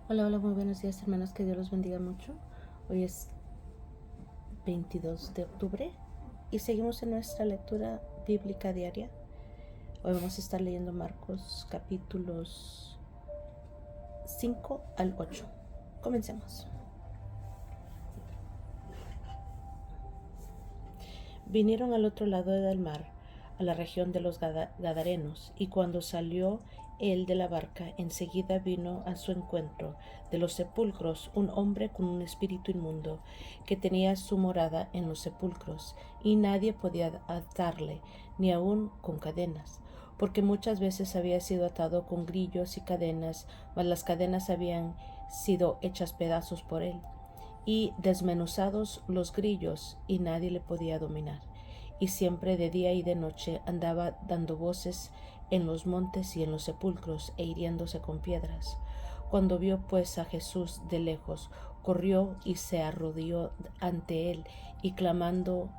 Hola, hola, muy buenos días hermanos, que Dios los bendiga mucho. Hoy es 22 de octubre y seguimos en nuestra lectura bíblica diaria. Hoy vamos a estar leyendo Marcos capítulos 5 al 8. Comencemos. Vinieron al otro lado del mar, a la región de los Gadarenos, y cuando salió él de la barca, enseguida vino a su encuentro de los sepulcros un hombre con un espíritu inmundo, que tenía su morada en los sepulcros, y nadie podía atarle, ni aun con cadenas, porque muchas veces había sido atado con grillos y cadenas, mas las cadenas habían sido hechas pedazos por él y desmenuzados los grillos, y nadie le podía dominar. Y siempre de día y de noche andaba dando voces en los montes y en los sepulcros, e hiriéndose con piedras. Cuando vio pues a Jesús de lejos, corrió y se arrodilló ante él, y clamando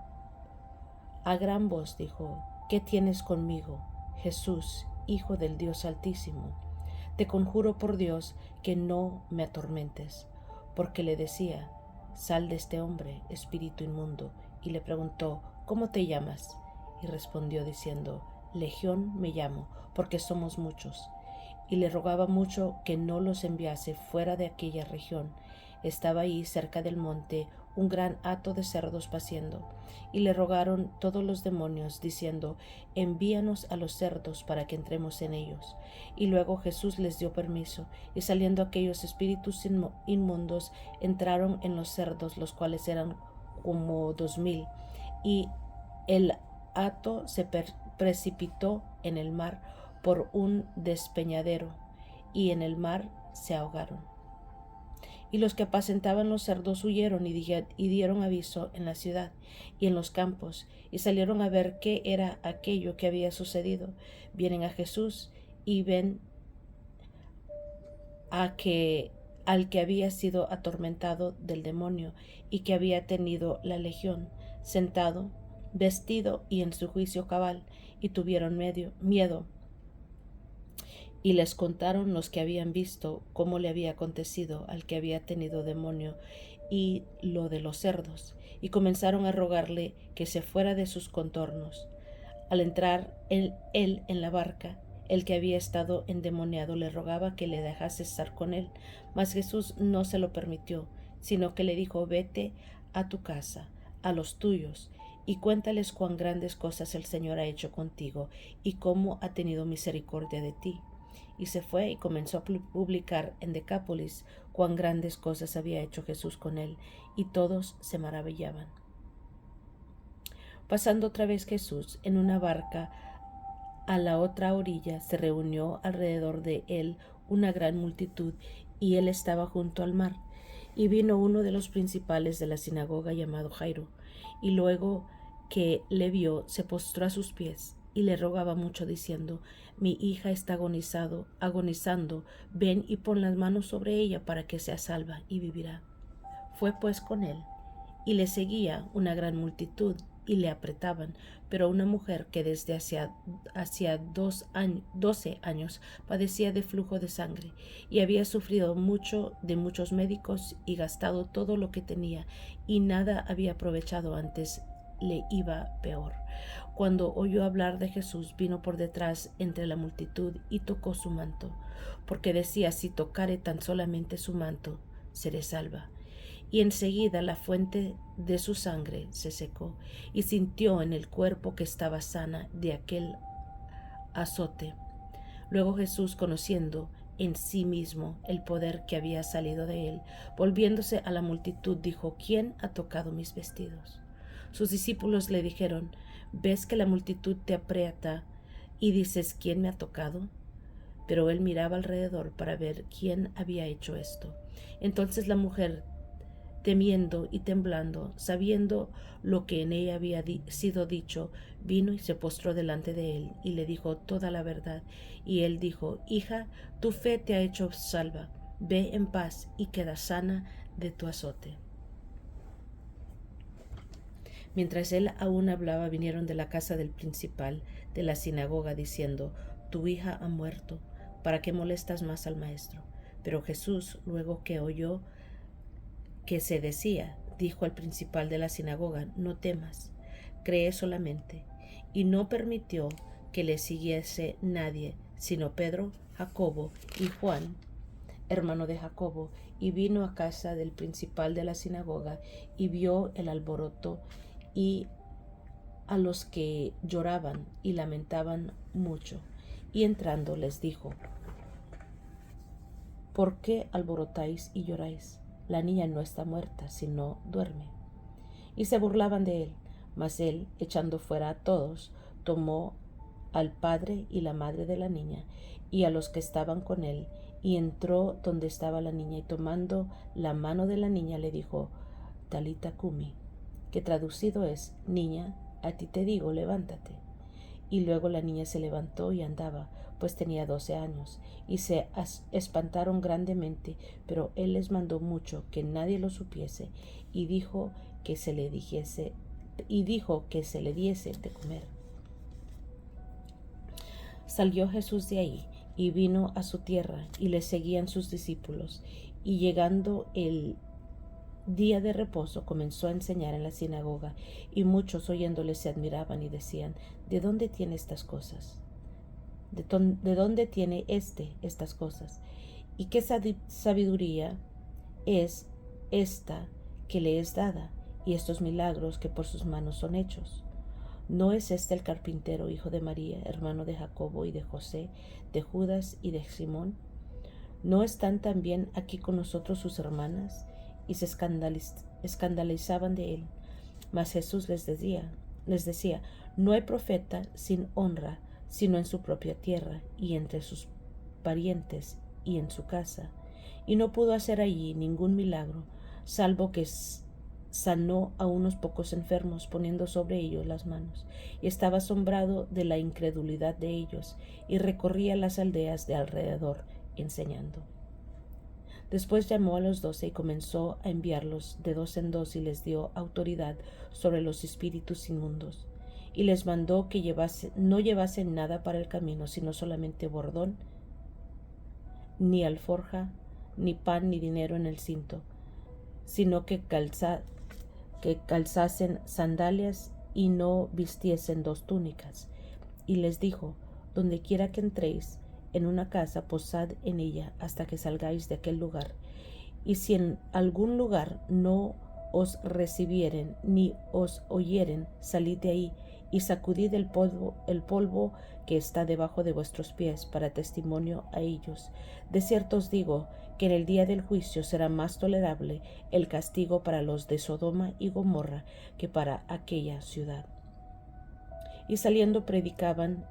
a gran voz dijo: ¿Qué tienes conmigo, Jesús, Hijo del Dios Altísimo? Te conjuro por Dios que no me atormentes. Porque le decía: Sal de este hombre, espíritu inmundo. Y le preguntó: ¿Cómo te llamas? Y respondió diciendo: Legión me llamo, porque somos muchos. Y le rogaba mucho que no los enviase fuera de aquella región. Estaba ahí cerca del monte un gran hato de cerdos paciendo, y le rogaron todos los demonios, diciendo: Envíanos a los cerdos para que entremos en ellos. Y luego Jesús les dio permiso, y saliendo aquellos espíritus inmundos, entraron en los cerdos, los cuales eran como 2000, y el hato se precipitó en el mar por un despeñadero, y en el mar se ahogaron. Y los que apacentaban los cerdos huyeron y dieron aviso en la ciudad y en los campos, y salieron a ver qué era aquello que había sucedido. Vienen a Jesús y ven al que había sido atormentado del demonio y que había tenido la legión, sentado, vestido y en su juicio cabal, y tuvieron miedo. Y les contaron los que habían visto cómo le había acontecido al que había tenido demonio y lo de los cerdos, y comenzaron a rogarle que se fuera de sus contornos. Al entrar él en la barca, el que había estado endemoniado le rogaba que le dejase estar con él, mas Jesús no se lo permitió, sino que le dijo: Vete a tu casa, a los tuyos, y cuéntales cuán grandes cosas el Señor ha hecho contigo, y cómo ha tenido misericordia de ti. Y se fue y comenzó a publicar en Decápolis cuán grandes cosas había hecho Jesús con él, y todos se maravillaban. Pasando otra vez Jesús en una barca a la otra orilla, se reunió alrededor de él una gran multitud, y él estaba junto al mar. Y vino uno de los principales de la sinagoga, llamado Jairo, y luego que le vio, se postró a sus pies y le rogaba mucho, diciendo: Mi hija está agonizando, ven y pon las manos sobre ella para que sea salva y vivirá. Fue pues con él, y le seguía una gran multitud, y le apretaban. Pero una mujer que desde hacía 12 años padecía de flujo de sangre, y había sufrido mucho de muchos médicos, y gastado todo lo que tenía, y nada había aprovechado, antes le iba peor. Cuando oyó hablar de Jesús, vino por detrás entre la multitud y tocó su manto, porque decía: Si tocare tan solamente su manto, seré salva. Y enseguida la fuente de su sangre se secó, y sintió en el cuerpo que estaba sana de aquel azote. Luego Jesús, conociendo en sí mismo el poder que había salido de él, volviéndose a la multitud, dijo: ¿Quién ha tocado mis vestidos? Sus discípulos le dijeron: ¿Ves que la multitud te aprieta y dices: ¿Quién me ha tocado? Pero él miraba alrededor para ver quién había hecho esto. Entonces la mujer, temiendo y temblando, sabiendo lo que en ella había sido dicho, vino y se postró delante de él, y le dijo toda la verdad. Y él dijo: Hija, tu fe te ha hecho salva, ve en paz y queda sana de tu azote. Mientras él aún hablaba, vinieron de la casa del principal de la sinagoga, diciendo: Tu hija ha muerto, ¿para qué molestas más al maestro? Pero Jesús, luego que oyó que se decía, dijo al principal de la sinagoga: no temas, cree solamente. Y no permitió que le siguiese nadie, sino Pedro, Jacobo y Juan, hermano de Jacobo, y vino a casa del principal de la sinagoga, y vio el alboroto y a los que lloraban y lamentaban mucho. Y entrando les dijo: ¿por qué alborotáis y lloráis? La niña no está muerta, sino duerme. Y se burlaban de él. Mas él, echando fuera a todos, tomó al padre y la madre de la niña y a los que estaban con él, y entró donde estaba la niña, y tomando la mano de la niña le dijo: Talita cumi, que traducido es: niña, a ti te digo, levántate. Y luego la niña se levantó y andaba, pues tenía 12 años, y se espantaron grandemente, pero él les mandó mucho que nadie lo supiese, y dijo que se le diese de comer. Salió Jesús de ahí y vino a su tierra, y le seguían sus discípulos. Y llegando el día de reposo, comenzó a enseñar en la sinagoga, y muchos oyéndole se admiraban y decían: ¿de dónde tiene estas cosas? ¿De dónde tiene estas cosas? ¿Y qué sabiduría es esta que le es dada, y estos milagros que por sus manos son hechos? ¿No es este el carpintero, hijo de María, hermano de Jacobo y de José, de Judas y de Simón? ¿No están también aquí con nosotros sus hermanas? Y se escandalizaban de él. Mas Jesús les decía: no hay profeta sin honra, sino en su propia tierra, y entre sus parientes, y en su casa. Y no pudo hacer allí ningún milagro, salvo que sanó a unos pocos enfermos, poniendo sobre ellos las manos. Y estaba asombrado de la incredulidad de ellos, y recorría las aldeas de alrededor, enseñando. Después llamó a los 12 y comenzó a enviarlos de dos en dos, y les dio autoridad sobre los espíritus inmundos. Y les mandó que no llevasen nada para el camino, sino solamente bordón, ni alforja, ni pan, ni dinero en el cinto, sino que calzasen sandalias, y no vistiesen 2 túnicas. Y les dijo: donde quiera que entréis en una casa, posad en ella hasta que salgáis de aquel lugar. Y si en algún lugar no os recibieren ni os oyeren, salid de ahí y sacudid el polvo que está debajo de vuestros pies, para testimonio a ellos. De cierto os digo que en el día del juicio será más tolerable el castigo para los de Sodoma y Gomorra que para aquella ciudad. Y saliendo predicaban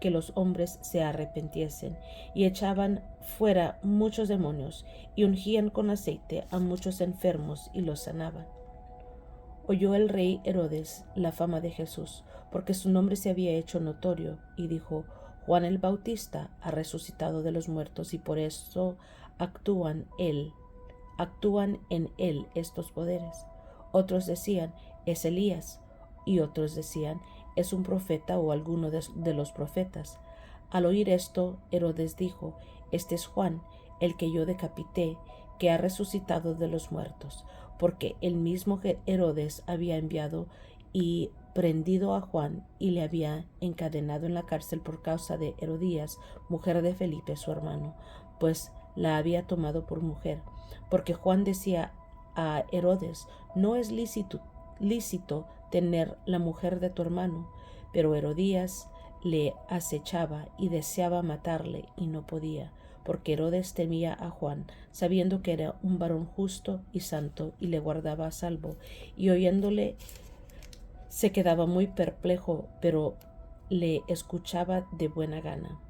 que los hombres se arrepintiesen, y echaban fuera muchos demonios, y ungían con aceite a muchos enfermos, y los sanaban. Oyó el rey Herodes la fama de Jesús, porque su nombre se había hecho notorio, y dijo: Juan el Bautista ha resucitado de los muertos, y por eso actúan en él estos poderes. Otros decían: es Elías, y otros decían: es un profeta o alguno de los profetas. Al oír esto, Herodes dijo: este es Juan, el que yo decapité, que ha resucitado de los muertos. Porque el mismo Herodes había enviado y prendido a Juan, y le había encadenado en la cárcel por causa de Herodías, mujer de Felipe su hermano, pues la había tomado por mujer. Porque Juan decía a Herodes: no es lícito tener la mujer de tu hermano. Pero Herodías le acechaba y deseaba matarle, y no podía, porque Herodes temía a Juan, sabiendo que era un varón justo y santo, y le guardaba a salvo. Y oyéndole se quedaba muy perplejo, pero le escuchaba de buena gana.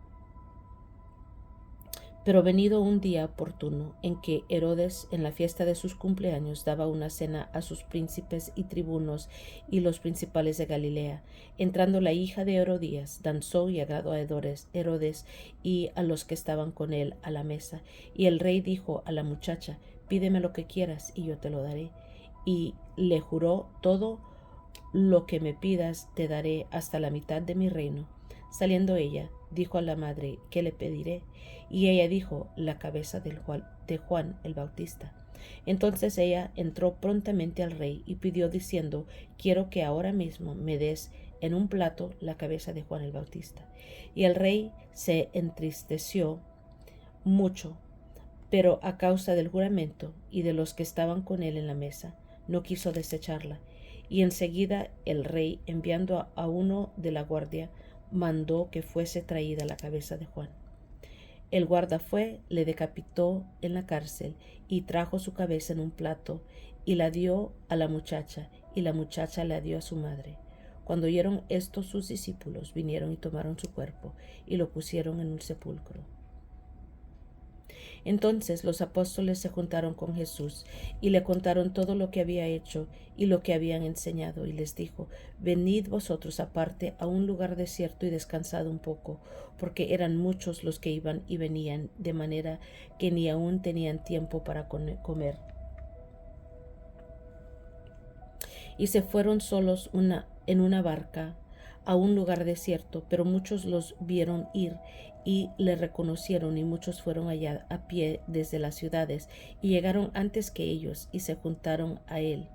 Pero venido un día oportuno, en que Herodes, en la fiesta de sus cumpleaños, daba una cena a sus príncipes y tribunos y los principales de Galilea, entrando la hija de Herodías, danzó y agradó a Herodes y a los que estaban con él a la mesa. Y el rey dijo a la muchacha: pídeme lo que quieras y yo te lo daré. Y le juró: todo lo que me pidas te daré, hasta la mitad de mi reino. Saliendo ella, dijo a la madre: ¿Qué le pediré? Y ella dijo: la cabeza de Juan el Bautista. Entonces ella entró prontamente al rey y pidió diciendo: quiero que ahora mismo me des en un plato la cabeza de Juan el Bautista. Y el rey se entristeció mucho, pero a causa del juramento y de los que estaban con él en la mesa, no quiso desecharla. Y enseguida el rey, enviando a uno de la guardia, mandó que fuese traída la cabeza de Juan. El guarda fue, le decapitó en la cárcel y trajo su cabeza en un plato y la dio a la muchacha, y la muchacha la dio a su madre. Cuando oyeron esto, sus discípulos vinieron y tomaron su cuerpo y lo pusieron en un sepulcro. Entonces los apóstoles se juntaron con Jesús y le contaron todo lo que había hecho y lo que habían enseñado, y les dijo: venid vosotros aparte a un lugar desierto y descansad un poco, porque eran muchos los que iban y venían, de manera que ni aún tenían tiempo para comer. Y se fueron solos en una barca a un lugar desierto, pero muchos los vieron ir y le reconocieron, y muchos fueron allá a pie desde las ciudades y llegaron antes que ellos y se juntaron a él.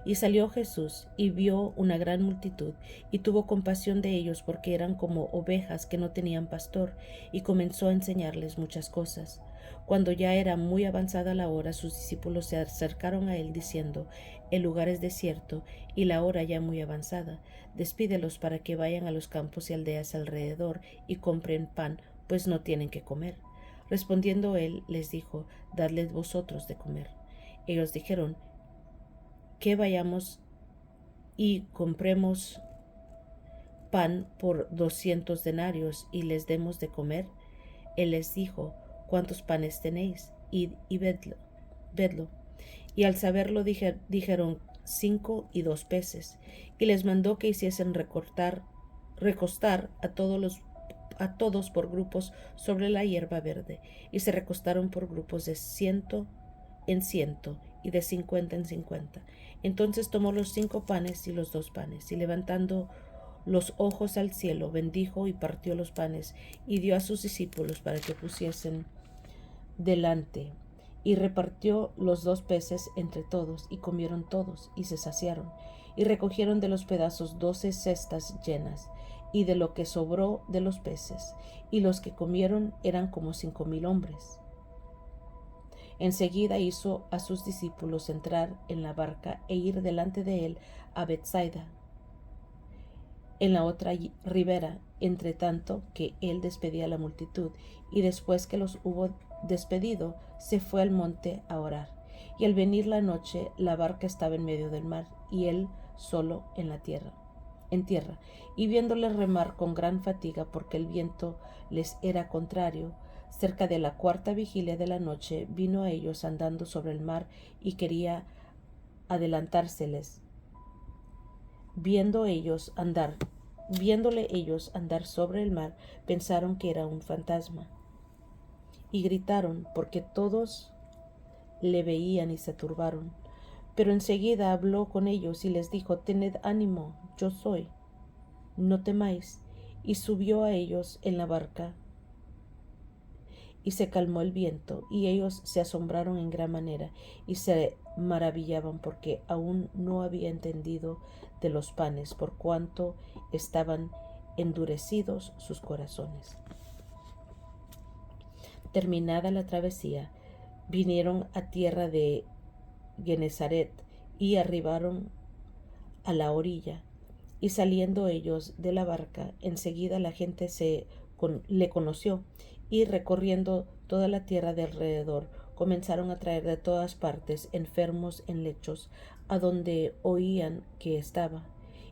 Y salió Jesús y vio una gran multitud y tuvo compasión de ellos, porque eran como ovejas que no tenían pastor, y comenzó a enseñarles muchas cosas. Cuando ya era muy avanzada la hora, sus discípulos se acercaron a él diciendo: el lugar es desierto y la hora ya muy avanzada. Despídelos para que vayan a los campos y aldeas alrededor y compren pan, pues no tienen que comer. Respondiendo él les dijo: dadles vosotros de comer. Ellos dijeron: que vayamos y compremos pan por 200 denarios y les demos de comer. Él les dijo: ¿cuántos panes tenéis? Id y vedlo. Y al saberlo dijeron: 5 y 2 peces. Y les mandó que hiciesen recostar a todos por grupos sobre la hierba verde, y se recostaron por grupos de 100 en 100 y de 50 en 50. Entonces tomó los 5 panes y los 2 panes, y levantando los ojos al cielo, bendijo y partió los panes, y dio a sus discípulos para que pusiesen delante, y repartió los 2 peces entre todos, y comieron todos, y se saciaron, y recogieron de los pedazos 12 cestas llenas, y de lo que sobró de los peces, y los que comieron eran como 5,000 hombres. Enseguida hizo a sus discípulos entrar en la barca e ir delante de él a Bethsaida, en la otra ribera, entre tanto que él despedía a la multitud, y después que los hubo despedido, se fue al monte a orar. Y al venir la noche, la barca estaba en medio del mar, y él solo en tierra. Y viéndole remar con gran fatiga, porque el viento les era contrario, cerca de la 4ª vigilia de la noche, vino a ellos andando sobre el mar y quería adelantárseles. Viéndole ellos andar sobre el mar, pensaron que era un fantasma, y gritaron, porque todos le veían, y se turbaron. Pero enseguida habló con ellos y les dijo: tened ánimo, yo soy, no temáis. Y subió a ellos en la barca, y se calmó el viento, y ellos se asombraron en gran manera, y se maravillaban, porque aún no había entendido de los panes, por cuanto estaban endurecidos sus corazones. Terminada la travesía, vinieron a tierra de Genezaret y arribaron a la orilla. Y saliendo ellos de la barca, enseguida la gente le conoció, y recorriendo toda la tierra de alrededor, comenzaron a traer de todas partes enfermos en lechos, a donde oían que estaba.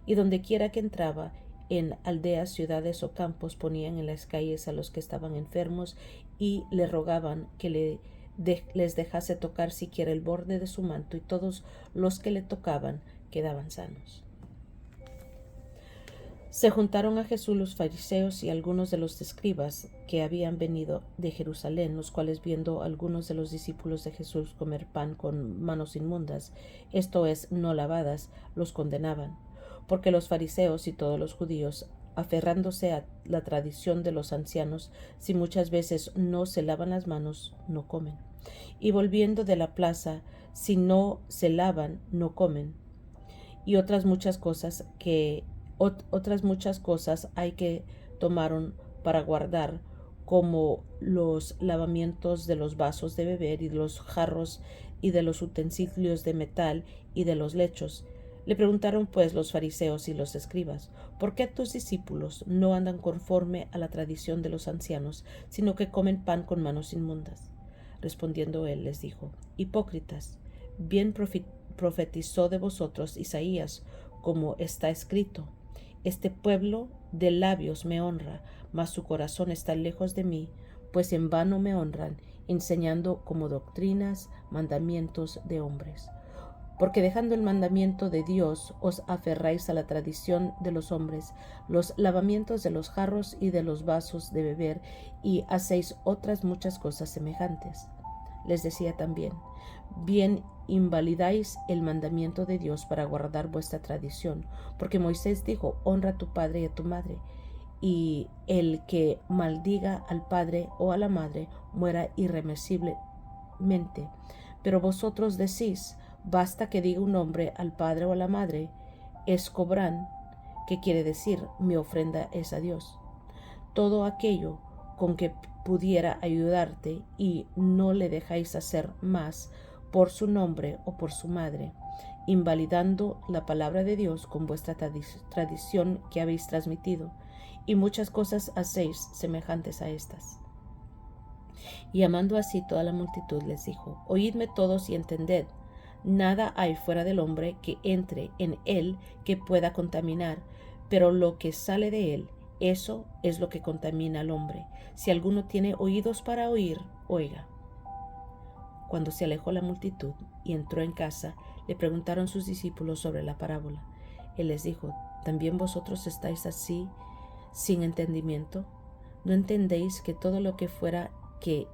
Y donde quiera que entraba, en aldeas, ciudades o campos, ponían en las calles a los que estaban enfermos, y le rogaban que les dejase tocar siquiera el borde de su manto, y todos los que le tocaban quedaban sanos. Se juntaron a Jesús los fariseos y algunos de los escribas que habían venido de Jerusalén, los cuales, viendo a algunos de los discípulos de Jesús comer pan con manos inmundas, esto es, no lavadas, los condenaban, porque los fariseos y todos los judíos, aferrándose a la tradición de los ancianos, si muchas veces no se lavan las manos, no comen. Y volviendo de la plaza, si no se lavan, no comen. Y otras muchas cosas hay que tomaron para guardar, como los lavamientos de los vasos de beber y de los jarros y de los utensilios de metal y de los lechos. Le preguntaron pues los fariseos y los escribas: ¿por qué tus discípulos no andan conforme a la tradición de los ancianos, sino que comen pan con manos inmundas? Respondiendo él les dijo: hipócritas, bien profetizó de vosotros Isaías, como está escrito: este pueblo de labios me honra, mas su corazón está lejos de mí, pues en vano me honran, enseñando como doctrinas mandamientos de hombres. Porque dejando el mandamiento de Dios, os aferráis a la tradición de los hombres, los lavamientos de los jarros y de los vasos de beber, y hacéis otras muchas cosas semejantes. Les decía también: bien invalidáis el mandamiento de Dios para guardar vuestra tradición, porque Moisés dijo: honra a tu padre y a tu madre, y el que maldiga al padre o a la madre muera irremisiblemente. Pero vosotros decís: basta que diga un hombre al padre o a la madre, escobrán, que quiere decir: mi ofrenda es a Dios. Todo aquello con que pudiera ayudarte, y no le dejáis hacer más por su nombre o por su madre, invalidando la palabra de Dios con vuestra tradición que habéis transmitido, y muchas cosas hacéis semejantes a estas. Y llamando así toda la multitud, les dijo: oídme todos y entended. Nada hay fuera del hombre que entre en él que pueda contaminar, pero lo que sale de él, eso es lo que contamina al hombre. Si alguno tiene oídos para oír, oiga. Cuando se alejó la multitud y entró en casa, le preguntaron sus discípulos sobre la parábola. Él les dijo: ¿también vosotros estáis así, sin entendimiento? ¿No entendéis que todo lo de fuera que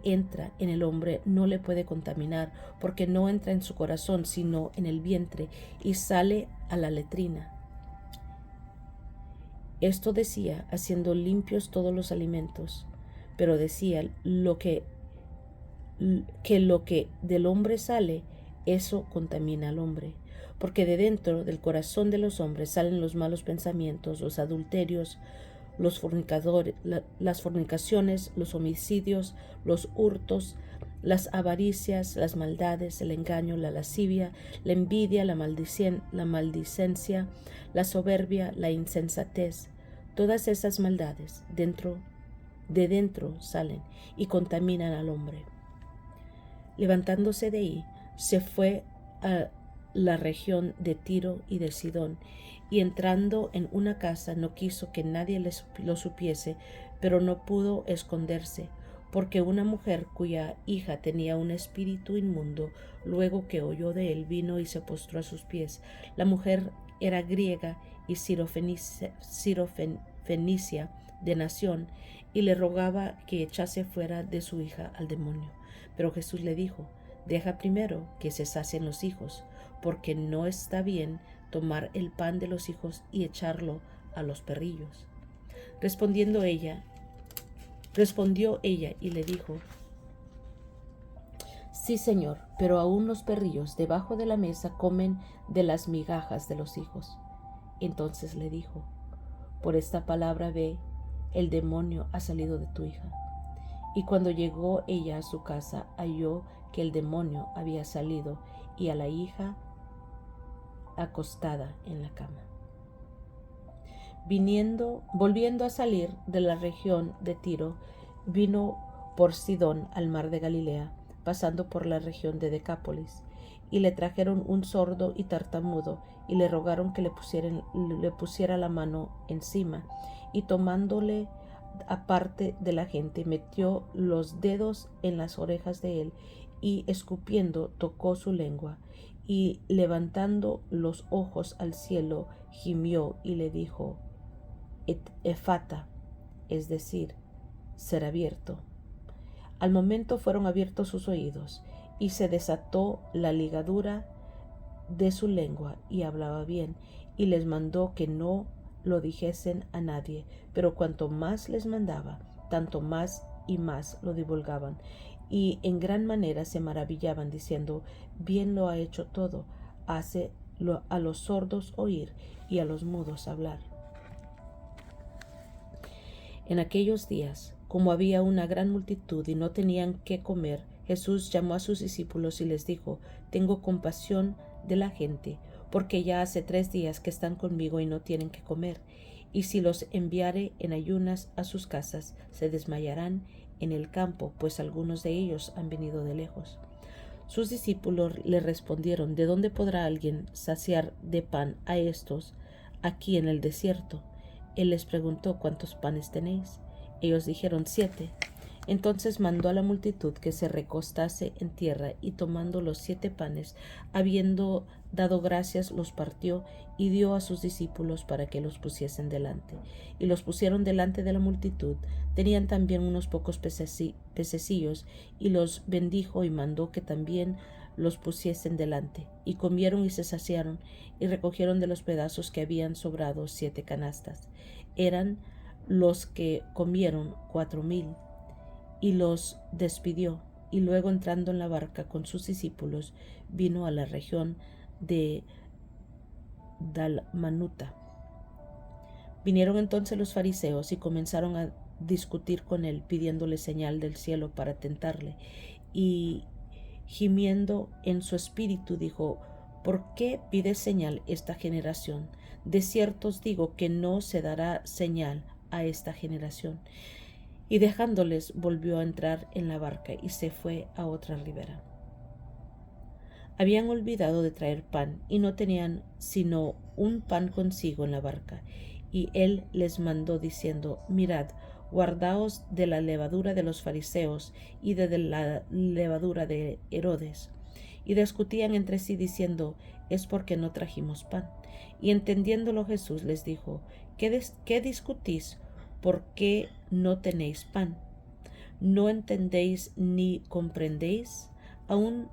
entra en el hombre no le puede contaminar, porque no entra en su corazón, sino en el vientre, y sale a la letrina? Esto decía, haciendo limpios todos los alimentos, pero decía lo que del hombre sale, eso contamina al hombre. Porque de dentro del corazón de los hombres salen los malos pensamientos, los adulterios, los fornicadores, las fornicaciones, los homicidios, los hurtos, las avaricias, las maldades, el engaño, la lascivia, la envidia, la maldicencia, la soberbia, la insensatez. Todas esas maldades de dentro salen y contaminan al hombre. Levantándose de ahí, se fue a la región de Tiro y de Sidón, y entrando en una casa no quiso que nadie lo supiese, pero no pudo esconderse, porque una mujer cuya hija tenía un espíritu inmundo, luego que oyó de él, vino y se postró a sus pies. La mujer era griega y sirofenicia de nación, y le rogaba que echase fuera de su hija al demonio. Pero Jesús le dijo: deja primero que se sacien los hijos, porque no está bien tomar el pan de los hijos y echarlo a los perrillos. Respondió ella y le dijo: sí, Señor, pero aún los perrillos debajo de la mesa comen de las migajas de los hijos. Entonces le dijo: por esta palabra ve, el demonio ha salido de tu hija. Y cuando llegó ella a su casa, halló que el demonio había salido, y a la hija acostada en la cama. Volviendo a salir de la región de Tiro, vino por Sidón al mar de Galilea, pasando por la región de Decápolis, y le trajeron un sordo y tartamudo, y le rogaron que le pusiera la mano encima, y tomándole aparte de la gente, metió los dedos en las orejas de él, y escupiendo tocó su lengua, y levantando los ojos al cielo, gimió y le dijo: Efata, es decir, ser abierto. Al momento fueron abiertos sus oídos, y se desató la ligadura de su lengua y hablaba bien, y les mandó que no lo dijesen a nadie, pero cuanto más les mandaba, tanto más y más lo divulgaban, y en gran manera se maravillaban, diciendo: bien lo ha hecho todo, hace a los sordos oír y a los mudos hablar. En aquellos días, como había una gran multitud y no tenían qué comer, Jesús llamó a sus discípulos y les dijo: tengo compasión de la gente, porque ya hace 3 días que están conmigo y no tienen qué comer. Y si los enviare en ayunas a sus casas, se desmayarán en el campo, pues algunos de ellos han venido de lejos. Sus discípulos le respondieron: ¿de dónde podrá alguien saciar de pan a estos aquí en el desierto? Él les preguntó: ¿cuántos panes tenéis? Ellos dijeron: 7. Entonces mandó a la multitud que se recostase en tierra, y tomando los 7 panes, habiendo dado gracias, los partió y dio a sus discípulos para que los pusiesen delante. Y los pusieron delante de la multitud. Tenían también unos pocos pececillos, y los bendijo y mandó que también los pusiesen delante. Y comieron y se saciaron, y recogieron de los pedazos que habían sobrado 7 canastas. Eran los que comieron 4,000. Y los despidió, y luego entrando en la barca con sus discípulos, vino a la región de Dalmanuta. Vinieron entonces los fariseos y comenzaron a discutir con él, pidiéndole señal del cielo para tentarle. Y gimiendo en su espíritu dijo: ¿por qué pide señal esta generación? De cierto os digo que no se dará señal a esta generación. Y dejándoles, volvió a entrar en la barca y se fue a otra ribera. Habían olvidado de traer pan y no tenían sino un pan consigo en la barca. Y él les mandó diciendo: mirad, guardaos de la levadura de los fariseos y de la levadura de Herodes. Y discutían entre sí diciendo: es porque no trajimos pan. Y entendiéndolo Jesús les dijo: ¿Qué discutís? ¿Por qué no tenéis pan? ¿No entendéis ni comprendéis? ¿Aún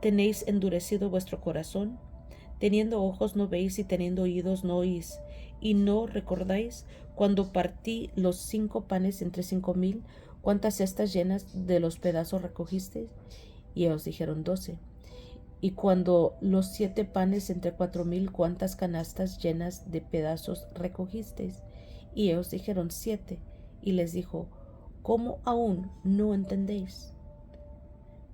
tenéis endurecido vuestro corazón? Teniendo ojos no veis, y teniendo oídos no oís. ¿Y no recordáis cuando partí los 5 panes entre 5,000? ¿Cuántas cestas llenas de los pedazos recogisteis? Y ellos dijeron: 12. Y cuando los 7 panes entre 4,000, ¿cuántas canastas llenas de pedazos recogisteis? Y ellos dijeron: 7. Y les dijo: ¿cómo aún no entendéis?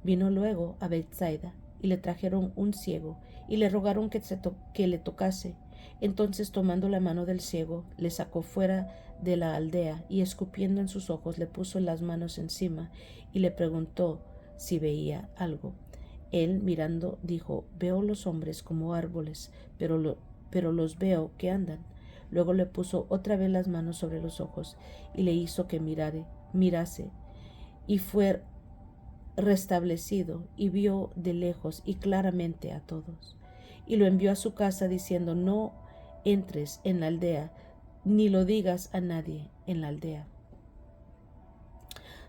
Vino luego a Bethsaida, y le trajeron un ciego, y le rogaron que le tocase. Entonces, tomando la mano del ciego, le sacó fuera de la aldea, y escupiendo en sus ojos, le puso las manos encima, y le preguntó si veía algo. Él, mirando, dijo: veo los hombres como árboles, pero los veo que andan. Luego le puso otra vez las manos sobre los ojos, y le hizo que mirase, y fue restablecido, y vio de lejos y claramente a todos. Y lo envió a su casa diciendo: no entres en la aldea, ni lo digas a nadie en la aldea.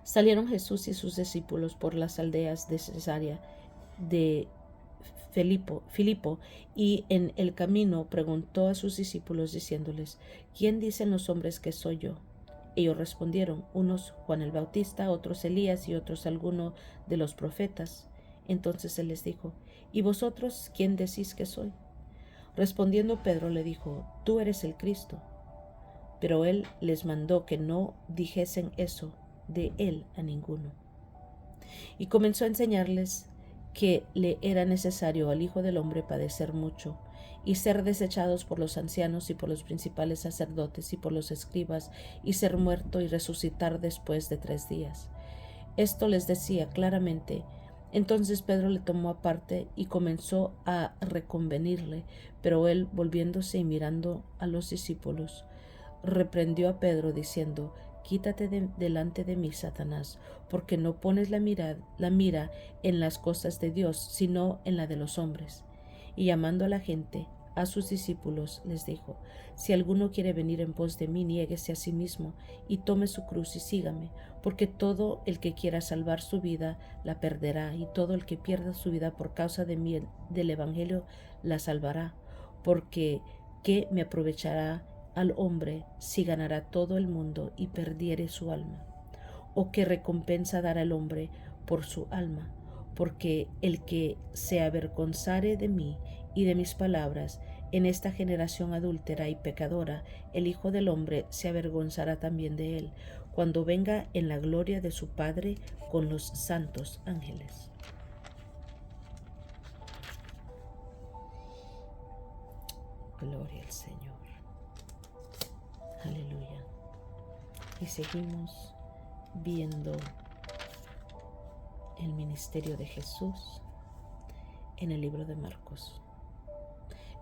Salieron Jesús y sus discípulos por las aldeas de Cesarea de Filipo, y en el camino preguntó a sus discípulos diciéndoles: ¿quién dicen los hombres que soy yo? Ellos respondieron: unos Juan el Bautista, otros Elías, y otros alguno de los profetas. Entonces él les dijo: ¿y vosotros quién decís que soy? Respondiendo Pedro le dijo: tú eres el Cristo. Pero él les mandó que no dijesen eso de él a ninguno. Y comenzó a enseñarles que le era necesario al Hijo del Hombre padecer mucho, y ser desechados por los ancianos y por los principales sacerdotes y por los escribas, y ser muerto y resucitar después de 3 días. Esto les decía claramente. Entonces Pedro le tomó aparte y comenzó a reconvenirle, pero él, volviéndose y mirando a los discípulos, reprendió a Pedro diciendo: quítate delante de mí, Satanás, porque no pones la mira en las cosas de Dios, sino en la de los hombres. Y llamando a la gente, a sus discípulos les dijo: si alguno quiere venir en pos de mí, niéguese a sí mismo y tome su cruz y sígame, porque todo el que quiera salvar su vida la perderá, y todo el que pierda su vida por causa de mí, del Evangelio, la salvará. Porque ¿qué me aprovechará al hombre si ganará todo el mundo y perdiere su alma? ¿O qué recompensa dará el hombre por su alma? Porque el que se avergonzare de mí y de mis palabras en esta generación adúltera y pecadora, el Hijo del Hombre se avergonzará también de él, cuando venga en la gloria de su Padre con los santos ángeles. Gloria al Señor. Aleluya. Y seguimos viendo el ministerio de Jesús en el libro de Marcos.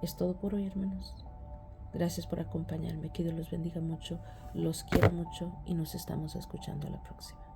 Es todo por hoy, hermanos. Gracias por acompañarme. Que Dios los bendiga mucho. Los quiero mucho y nos estamos escuchando a la próxima.